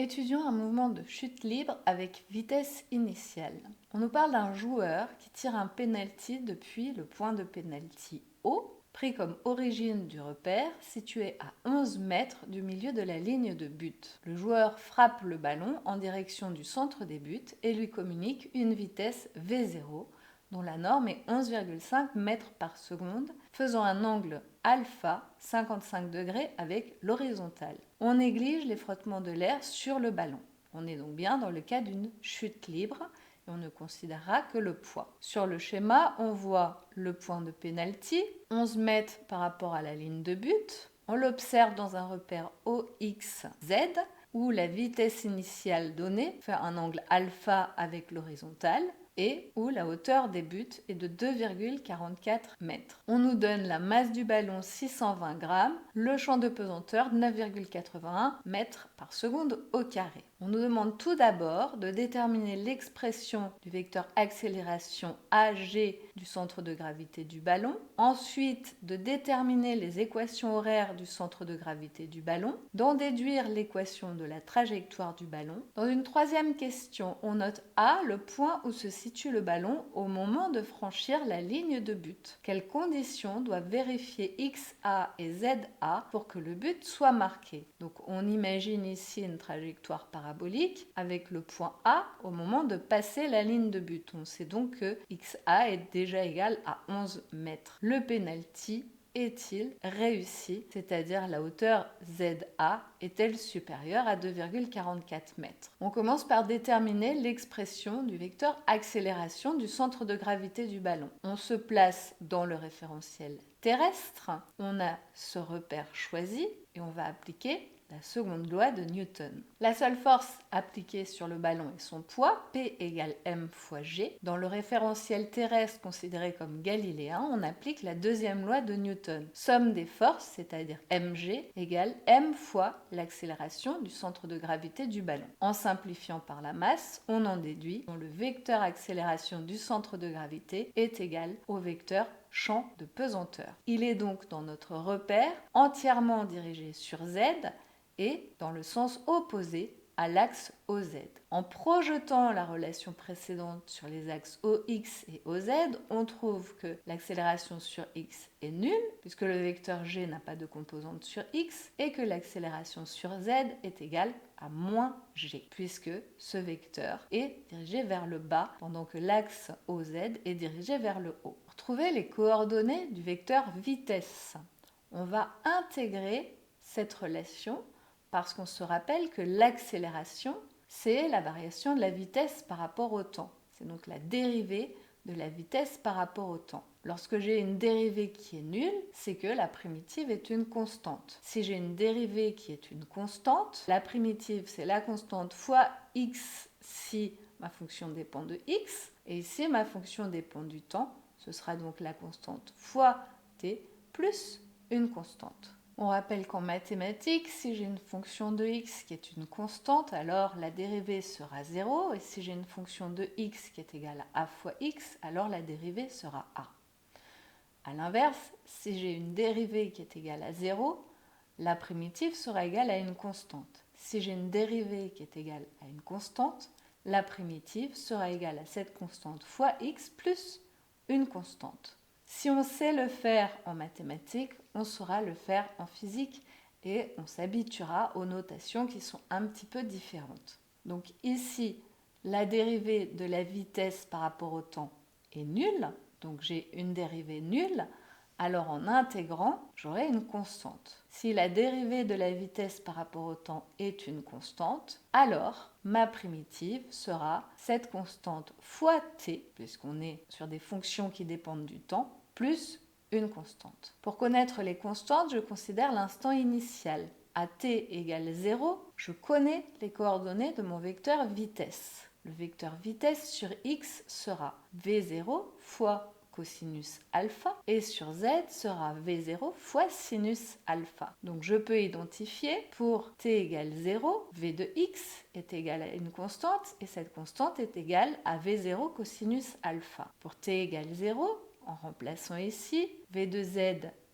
Étudions un mouvement de chute libre avec vitesse initiale. On nous parle d'un joueur qui tire un penalty depuis le point de penalty O, pris comme origine du repère, situé à 11 mètres du milieu de la ligne de but. Le joueur frappe le ballon en direction du centre des buts et lui communique une vitesse V0, dont la norme est 11,5 mètres par seconde, faisant un angle alpha 55 degrés avec l'horizontale. On néglige les frottements de l'air sur le ballon. On est donc bien dans le cas d'une chute libre et on ne considérera que le poids. Sur le schéma, on voit le point de pénalty, 11 mètres par rapport à la ligne de but. On l'observe dans un repère OXZ où la vitesse initiale donnée fait un angle alpha avec l'horizontale et où la hauteur des buts est de 2,44 mètres. On nous donne la masse du ballon 620 grammes, le champ de pesanteur 9,81 mètres par seconde au carré. On nous demande tout d'abord de déterminer l'expression du vecteur accélération AG du centre de gravité du ballon, ensuite de déterminer les équations horaires du centre de gravité du ballon, d'en déduire l'équation de la trajectoire du ballon. Dans une troisième question, on note A, le point où se situe le ballon au moment de franchir la ligne de but. Quelles conditions doivent vérifier XA et ZA pour que le but soit marqué? Donc on imagine ici une trajectoire parabolique avec le point A au moment de passer la ligne de but. On sait donc que XA est déjà égal à 11 mètres. Le penalty est-il réussi, c'est-à-dire la hauteur ZA est-elle supérieure à 2,44 mètres? On commence par déterminer l'expression du vecteur accélération du centre de gravité du ballon. On se place dans le référentiel terrestre, on a ce repère choisi et on va appliquer la seconde loi de Newton. La seule force appliquée sur le ballon est son poids, P égale m fois g. Dans le référentiel terrestre considéré comme galiléen, on applique la deuxième loi de Newton. Somme des forces, c'est-à-dire mg, égale m fois l'accélération du centre de gravité du ballon. En simplifiant par la masse, on en déduit que le vecteur accélération du centre de gravité est égal au vecteur champ de pesanteur. Il est donc dans notre repère entièrement dirigé sur Z et dans le sens opposé à l'axe OZ. En projetant la relation précédente sur les axes OX et OZ, on trouve que l'accélération sur X est nulle, puisque le vecteur G n'a pas de composante sur X, et que l'accélération sur Z est égale à moins G, puisque ce vecteur est dirigé vers le bas, pendant que l'axe OZ est dirigé vers le haut. Pour trouver les coordonnées du vecteur vitesse, on va intégrer cette relation parce qu'on se rappelle que l'accélération, c'est la variation de la vitesse par rapport au temps. C'est donc la dérivée de la vitesse par rapport au temps. Lorsque j'ai une dérivée qui est nulle, c'est que la primitive est une constante. Si j'ai une dérivée qui est une constante, la primitive c'est la constante fois x si ma fonction dépend de x, et si ma fonction dépend du temps, ce sera donc la constante fois t plus une constante. On rappelle qu'en mathématiques, si j'ai une fonction de x qui est une constante, alors la dérivée sera 0, et si j'ai une fonction de x qui est égale à a fois x, alors la dérivée sera a. A l'inverse, si j'ai une dérivée qui est égale à 0, la primitive sera égale à une constante. Si j'ai une dérivée qui est égale à une constante, la primitive sera égale à cette constante fois x plus une constante. Si on sait le faire en mathématiques, on saura le faire en physique et on s'habituera aux notations qui sont un petit peu différentes. Donc ici, la dérivée de la vitesse par rapport au temps est nulle, donc j'ai une dérivée nulle, alors en intégrant, j'aurai une constante. Si la dérivée de la vitesse par rapport au temps est une constante, alors ma primitive sera cette constante fois t, puisqu'on est sur des fonctions qui dépendent du temps, plus une constante. Pour connaître les constantes, je considère l'instant initial. À t égale 0, je connais les coordonnées de mon vecteur vitesse. Le vecteur vitesse sur x sera v0 fois cosinus alpha et sur z sera v0 fois sinus alpha. Donc je peux identifier pour t égale 0, v de x est égal à une constante et cette constante est égale à v0 cosinus alpha. Pour t égale 0, en remplaçant ici v de z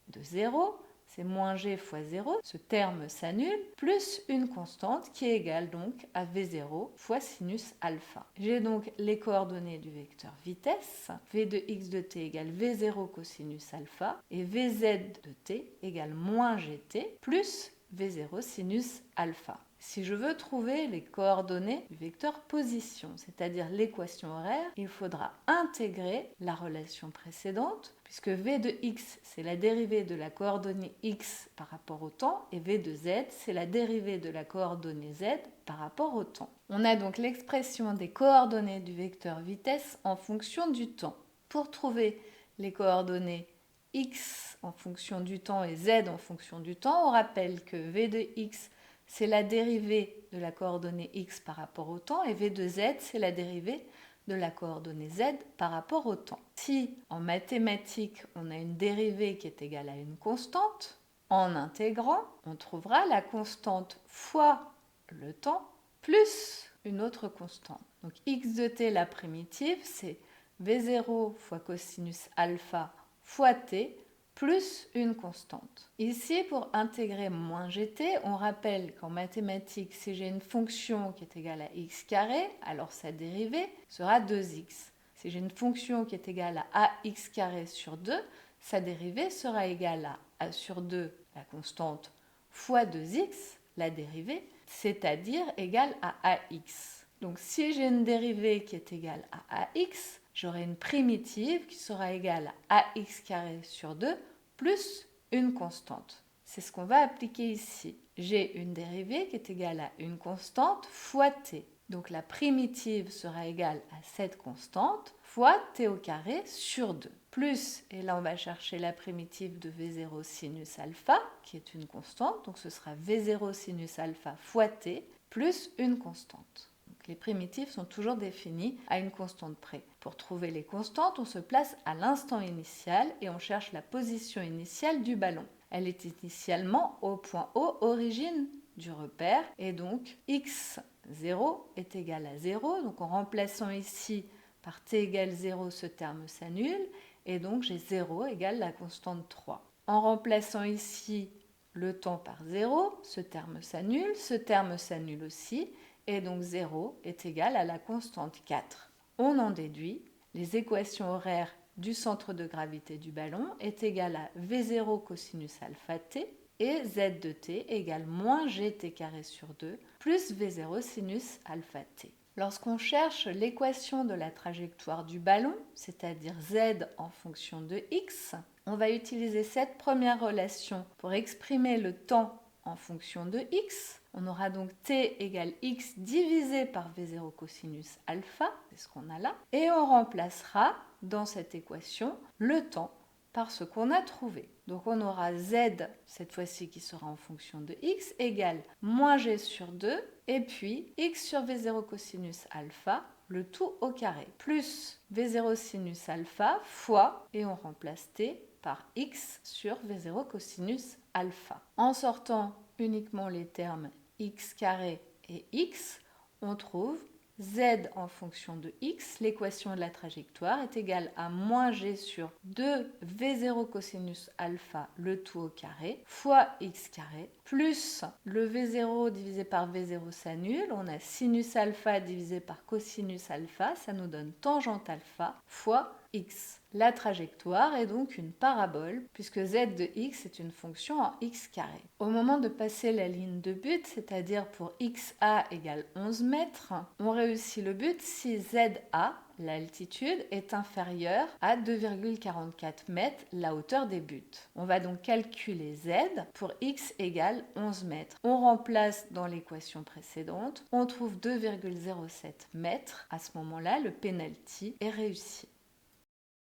de 0, c'est moins g fois 0, ce terme s'annule, plus une constante qui est égale donc à v0 fois sinus alpha. J'ai donc les coordonnées du vecteur vitesse, v de x de t égale v0 cosinus alpha, et vz de t égale moins gt plus v0 sinus alpha. Si je veux trouver les coordonnées du vecteur position, c'est-à-dire l'équation horaire, il faudra intégrer la relation précédente, puisque v de x, c'est la dérivée de la coordonnée x par rapport au temps, et v de z, c'est la dérivée de la coordonnée z par rapport au temps. On a donc l'expression des coordonnées du vecteur vitesse en fonction du temps. Pour trouver les coordonnées x en fonction du temps et z en fonction du temps, on rappelle que v de x, c'est la dérivée de la coordonnée x par rapport au temps, et v de z, c'est la dérivée de la coordonnée z par rapport au temps. Si en mathématiques, on a une dérivée qui est égale à une constante, en intégrant, on trouvera la constante fois le temps plus une autre constante. Donc x de t, la primitive, c'est v0 fois cosinus alpha fois t plus une constante. Ici, pour intégrer moins gt, on rappelle qu'en mathématiques, si j'ai une fonction qui est égale à x carré, alors sa dérivée sera 2x. Si j'ai une fonction qui est égale à ax carré sur 2, sa dérivée sera égale à a sur 2, la constante, fois 2x, la dérivée, c'est-à-dire égale à ax. Donc si j'ai une dérivée qui est égale à ax, j'aurai une primitive qui sera égale à ax carré sur 2 plus une constante. C'est ce qu'on va appliquer ici. J'ai une dérivée qui est égale à une constante fois t. Donc la primitive sera égale à cette constante fois t au carré sur 2. Plus, et là on va chercher la primitive de v0 sinus alpha, qui est une constante, donc ce sera v0 sinus alpha fois t, plus une constante. Les primitives sont toujours définies à une constante près. Pour trouver les constantes, on se place à l'instant initial et on cherche la position initiale du ballon. Elle est initialement au point O, origine du repère, et donc x0 est égal à 0. Donc en remplaçant ici par t égale 0, ce terme s'annule, et donc j'ai 0 égale la constante 3. En remplaçant ici le temps par 0, ce terme s'annule aussi, et donc 0 est égal à la constante 4. On en déduit, les équations horaires du centre de gravité du ballon est égale à v0 cosinus alpha t et z de t égale moins gt carré sur 2 plus v0 sinus alpha t. Lorsqu'on cherche l'équation de la trajectoire du ballon, c'est-à-dire z en fonction de x, on va utiliser cette première relation pour exprimer le temps en fonction de x. On aura donc t égale x divisé par v0 cosinus alpha, c'est ce qu'on a là, et on remplacera dans cette équation le temps par ce qu'on a trouvé. Donc on aura z, cette fois-ci qui sera en fonction de x, égale moins g sur 2, et puis x sur v0 cosinus alpha, le tout au carré, plus v0 sinus alpha fois, et on remplace t par x sur v0 cosinus alpha. En sortant uniquement les termes x carré et x, on trouve z en fonction de x, l'équation de la trajectoire est égale à moins g sur 2 v0 cosinus alpha, le tout au carré, fois x carré, plus le v0 divisé par v0 s'annule, on a sinus alpha divisé par cosinus alpha, ça nous donne tangente alpha, fois x. La trajectoire est donc une parabole, puisque z de x est une fonction en x carré. Au moment de passer la ligne de but, c'est-à-dire pour xa égale 11 mètres, on réussit le but si za, l'altitude, est inférieure à 2,44 mètres, la hauteur des buts. On va donc calculer z pour x égale 11 mètres. On remplace dans l'équation précédente, on trouve 2,07 mètres. À ce moment-là, le penalty est réussi.